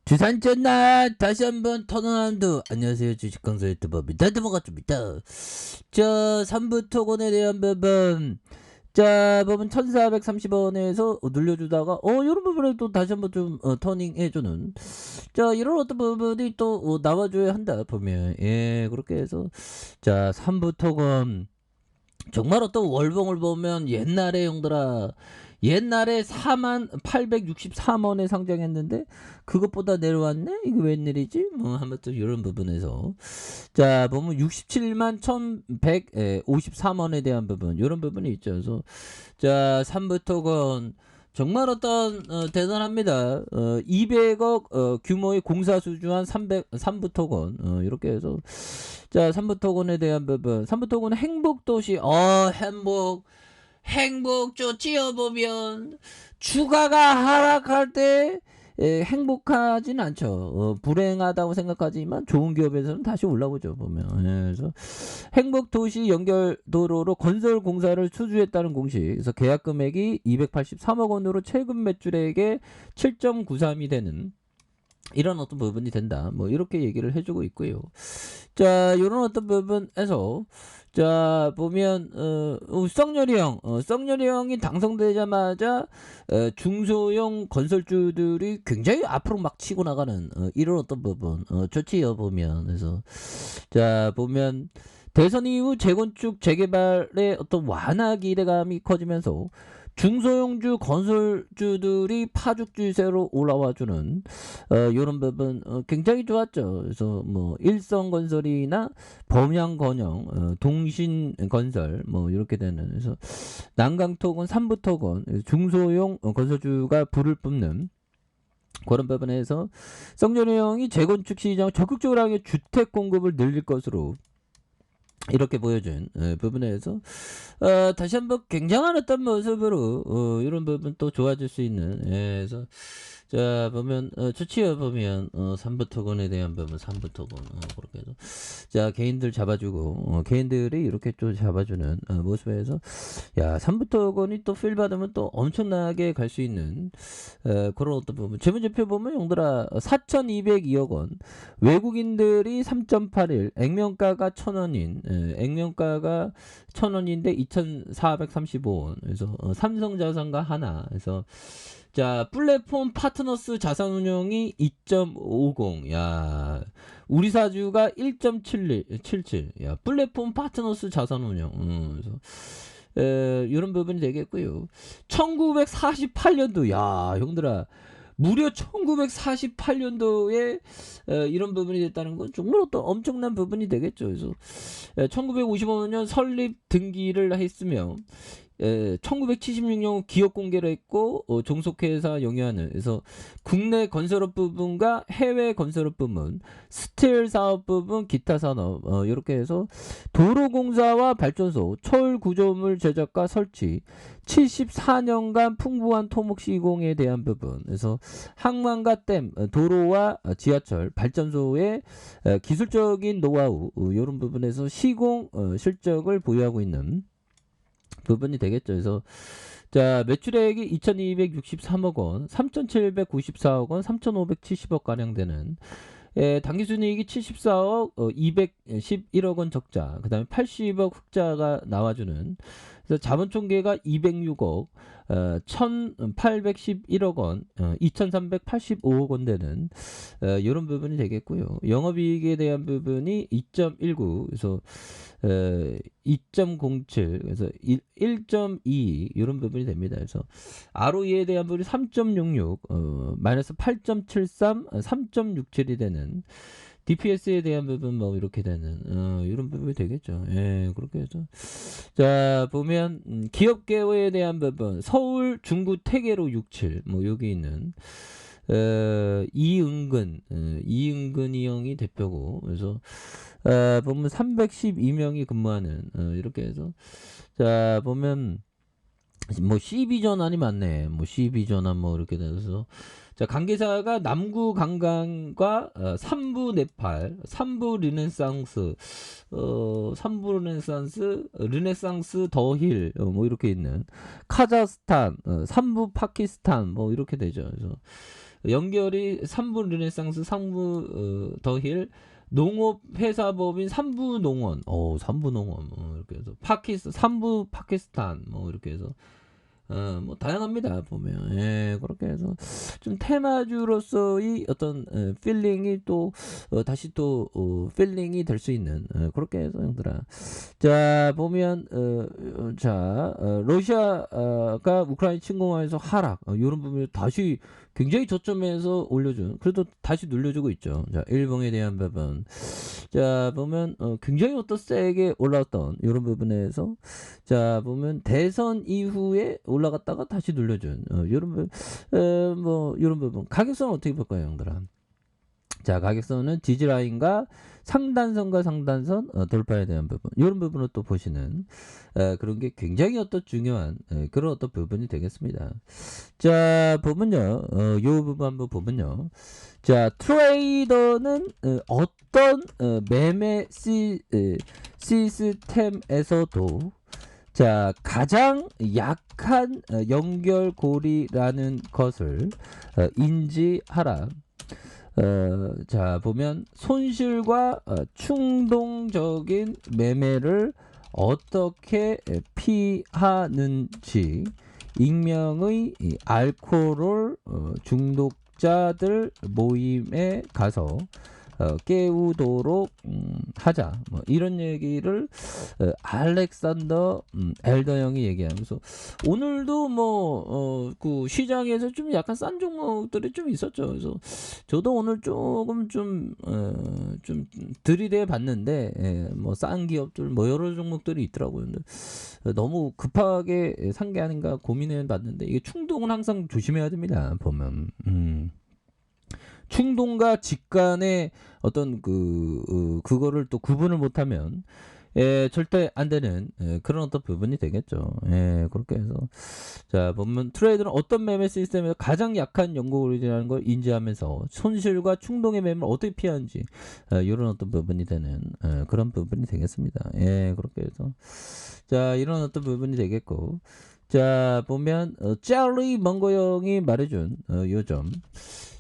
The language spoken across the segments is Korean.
주산 전날 다시 한번 터널한드 안녕하세요 주식강사 유튜버입니다. 반갑습니다. 자 3부 토건에 대한 부분 자 부분 1430원에서 눌려주다가 이런 부분에 또 다시 한번 좀 터닝 해주는 자 이런 어떤 부분이 또 나와줘야 한다 보면 그렇게 해서 자 3부 토건 정말 어떤 월봉을 보면 옛날에 형들아 옛날에 4863원에 상장했는데 그것보다 내려왔네? 이거 웬일이지? 뭐 아무튼 이런 부분에서 자 보면 67만 1153원에 대한 부분 이런 부분이 있죠. 그래서 자 3부토건 정말 어떤 대단합니다. 200억 규모의 공사 수주한 3부토건 이렇게 해서 자 3부토건에 대한 부분 3부토건 행복도시 행복 좋지요. 보면 주가가 하락할 때 행복하진 않죠. 불행하다고 생각하지만 좋은 기업에서는 다시 올라오죠. 보면 그래서 행복도시 연결도로로 건설 공사를 수주했다는 공식. 그래서 계약 금액이 283억 원으로 최근 매출액의 7.93이 되는 이런 어떤 부분이 된다. 뭐 이렇게 얘기를 해주고 있고요. 자 이런 어떤 부분에서 자 보면 썩렬이 형이 당선되자마자 중소형 건설주들이 굉장히 앞으로 막 치고 나가는 이런 어떤 부분 좋지요. 보면 그래서 자 보면 대선 이후 재건축 재개발의 어떤 완화 기대감이 커지면서 중소형주 건설주들이 파죽지세로 올라와주는 이런 부분 굉장히 좋았죠. 그래서 뭐 일성건설이나 범양건영, 동신건설 뭐 이렇게 되는 그래서 난강토건, 삼부토건 중소형 건설주가 불을 뿜는 그런 부분에서 썩렬이 형이 재건축 시장 적극적으로 하게 주택 공급을 늘릴 것으로 이렇게 보여준 부분에서 다시 한번 굉장한 어떤 모습으로 이런 부분 또 좋아질 수 있는 그래서 자 보면 좋지요. 보면 3부 토건에 대한 부분 3부 토건 그렇게 해서 자 개인들 잡아주고 개인들이 이렇게 또 잡아주는 모습에서 야 3부 토건이 또 필 받으면 또 엄청나게 갈 수 있는 그런 어떤 부분 재무제표 보면 용들아 4,202억 원 외국인들이 3.81 액면가가 1,000원인 액면가가 1,000원인데 2,435원 그래서 삼성자산과 하나 그래서 자 플랫폼 파트너스 자산운용이 2.50 야 우리 사주가 1.77 야 플랫폼 파트너스 자산운용 그래서 이런 부분이 되겠고요. 1948년도 야 형들아 무려 1948년도에 이런 부분이 됐다는 건 정말 어떤 엄청난 부분이 되겠죠. 그래서 1955년 설립 등기를 했으며 1976년 기업 공개를 했고 종속회사 영위하는 그래서 국내 건설업 부분과 해외 건설업 부분 스틸 사업 부분 기타 산업 이렇게 해서 도로공사와 발전소 철 구조물 제작과 설치 74년간 풍부한 토목 시공에 대한 부분 그래서 항만과 댐 도로와 지하철 발전소의 기술적인 노하우 이런 부분에서 시공 실적을 보유하고 있는 부분이 되겠죠. 그래서 자 매출액이 2,263억 원, 3,794억 원, 3,570억 가량 되는 당기순이익이 74억, 211억 원 적자, 그 다음에 80억 흑자가 나와주는 그래서 자본총계가 206억, 1,811억 원, 2,385억 원 되는 이런 부분이 되겠고요. 영업이익에 대한 부분이 2.19, 그래서 2.07, 그래서 1.2 이런 부분이 됩니다. 그래서 ROE에 대한 부분이 3.66, 마이너스 8.73, 3.67이 되는 DPS에 대한 부분 뭐 이렇게 되는 이런 부분이 되겠죠. 그렇게 해서 자 보면 기업 개요에 대한 부분 서울 중구 태계로 67 뭐 여기 있는 이은근이 형이 대표고 그래서 보면 312명이 근무하는 이렇게 해서 자 보면 뭐 CB전환이 많네. 뭐 CB전환 뭐 이렇게 돼서 자 관계사가 남구 관광과 삼부 네팔, 삼부 르네상스, 르네상스 더힐 뭐 이렇게 있는 카자흐스탄, 삼부 파키스탄 뭐 이렇게 되죠. 그래서 연결이 3부 르네상스, 3부 더힐, 농업회사법인 3부 농원, 3부 농원, 이렇게 해서 3부 파키스탄, 이렇게 해서 뭐 다양합니다 보면. 예, 그렇게 해서 좀 테마주로서의 어떤 필링이 또 다시 또 필링이 될 수 있는 그렇게 해서 형들아. 자 보면 러시아가 우크라이나 침공하면서 하락 이런 부분을 다시 굉장히 저점에서 올려준, 그래도 다시 눌려주고 있죠. 자 일본에 대한 부분, 자 보면 굉장히 어떤 세게 올라왔던 이런 부분에서, 자 보면 대선 이후에 올라갔다가 다시 눌려준 이런 부분, 뭐 이런 부분 가격선은 어떻게 볼까요 형들아? 자 가격선은 지지라인과 상단선과 상단선 돌파에 대한 부분, 이런 부분을 또 보시는 그런 게 굉장히 어떤 중요한 그런 어떤 부분이 되겠습니다. 자 보면요, 요 부분 한번 보면요, 자 트레이더는 어떤 매매 시스템에서도 자 가장 약한 연결고리라는 것을 인지하라. 자 보면 손실과 충동적인 매매를 어떻게 피하는지 익명의 알코올 중독자들 모임에 가서 깨우도록 하자, 뭐 이런 얘기를 알렉산더 엘더 형이 얘기하면서, 오늘도 뭐 그 시장에서 좀 약간 싼 종목들이 좀 있었죠. 그래서 저도 오늘 조금 좀 들이대 봤는데, 뭐 싼 기업들 뭐 여러 종목들이 있더라고요. 근데 너무 급하게 산 게 아닌가 고민해 봤는데, 이게 충동은 항상 조심해야 됩니다 보면. 충동과 직관의 어떤 그거를 또 구분을 못하면 절대 안 되는 그런 어떤 부분이 되겠죠. 그렇게 해서 자 보면 트레이더는 어떤 매매 시스템에서 가장 약한 연구이라는 걸 인지하면서 손실과 충동의 매매를 어떻게 피하는지 이런 어떤 부분이 되는 그런 부분이 되겠습니다. 그렇게 해서 자 이런 어떤 부분이 되겠고, 자 보면 짤리 먼거 형이 말해준 요점,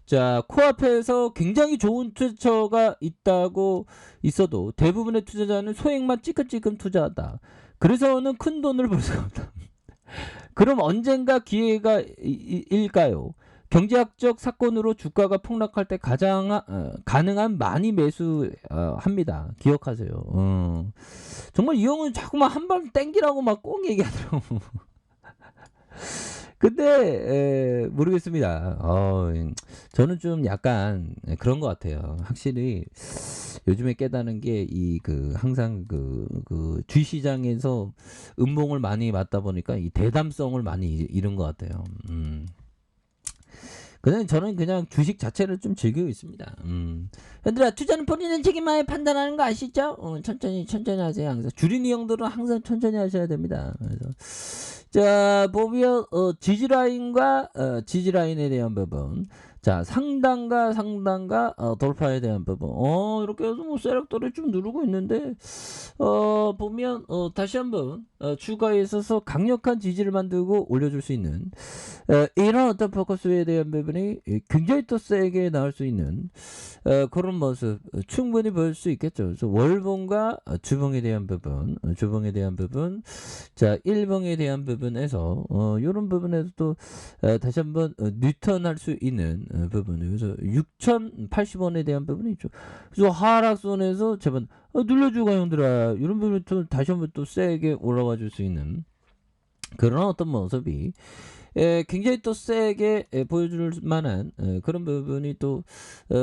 자 코앞에서 굉장히 좋은 투자처가 있어도 대부분의 투자자는 소액만 찌끔찌끔 투자한다. 그래서는 큰 돈을 벌 수가 없다. 그럼 언젠가 기회가 일까요? 경제학적 사건으로 주가가 폭락할 때 가장 가능한 많이 매수합니다. 기억하세요. 정말 이 형은 자꾸만 한 번 땡기라고 막 꼭 얘기하더라고. 근데 모르겠습니다. 저는 좀 약간 그런 것 같아요. 확실히 요즘에 깨닫는 게 항상 그 주시장에서 음봉을 많이 맞다 보니까 이 대담성을 많이 잃은 것 같아요. 그냥 저는 그냥 주식 자체를 좀 즐기고 있습니다. 얘들아, 투자는 본인의 책임하에 판단하는 거 아시죠? 천천히 하세요. 항상 주린이 형들은 항상 천천히 하셔야 됩니다. 그래서 자 보면 지지라인과 지지라인에 대한 부분, 자 상단과 돌파에 대한 부분, 이렇게 해서 뭐 세력들을 좀 누르고 있는데, 보면 다시 한번 주가에 있어서 강력한 지지를 만들고 올려줄 수 있는 이런 어떤 포커스에 대한 부분이 굉장히 또 세게 나올 수 있는 그런 모습 충분히 볼 수 있겠죠. 그래서 월봉과 주봉에 대한 부분, 자 일봉에 대한 부분에서 이런 부분에서 또 다시 한번 뉴턴할 수 있는 부분, 그래서 6,080원에 대한 부분이 있죠. 그래서 하락선에서 제발 눌러주고 형들아, 이런 부분을 또 다시 한번 또 세게 올라와 줄 수 있는 그런 어떤 모습이 굉장히 또 세게 보여줄 만한 그런 부분이 또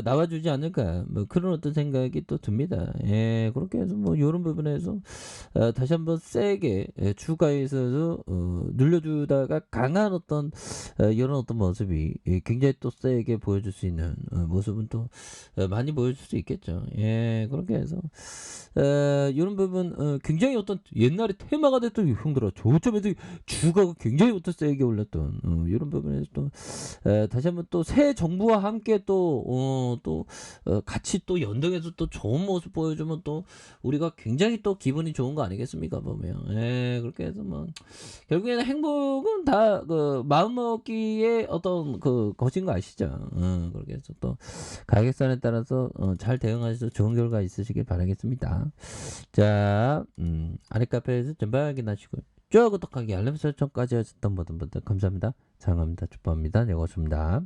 나와주지 않을까, 뭐 그런 어떤 생각이 또 듭니다. 그렇게 해서 뭐 이런 부분에서 다시 한번 세게 주가에 있어서 눌려주다가 강한 어떤 이런 어떤 모습이 굉장히 또 세게 보여줄 수 있는 모습은 또 많이 보여줄 수 있겠죠. 그렇게 해서 이런 부분 굉장히 어떤 옛날에 테마가 됐던 형들아, 저점에서 주가가 굉장히 어떤 세게 올랐던 부분 이런 부분에서 또 다시 한번 또 새 정부와 함께 같이 또 연동해서 또 좋은 모습 보여주면 또 우리가 굉장히 또 기분이 좋은 거 아니겠습니까 보면. 예. 그렇게 해서 뭐 결국에는 행복은 다 그 마음먹기의 어떤 그 것인 거 아시죠? 그렇게 해서 또 가격선에 따라서 잘 대응하셔서 좋은 결과 있으시길 바라겠습니다. 자, 아래 카페에서 전방 확인하시고요. 좋아요, 구독하기, 알림 설정까지 하셨던 모든 분들 감사합니다. 사랑합니다. 축복합니다. 네, 고맙습니다.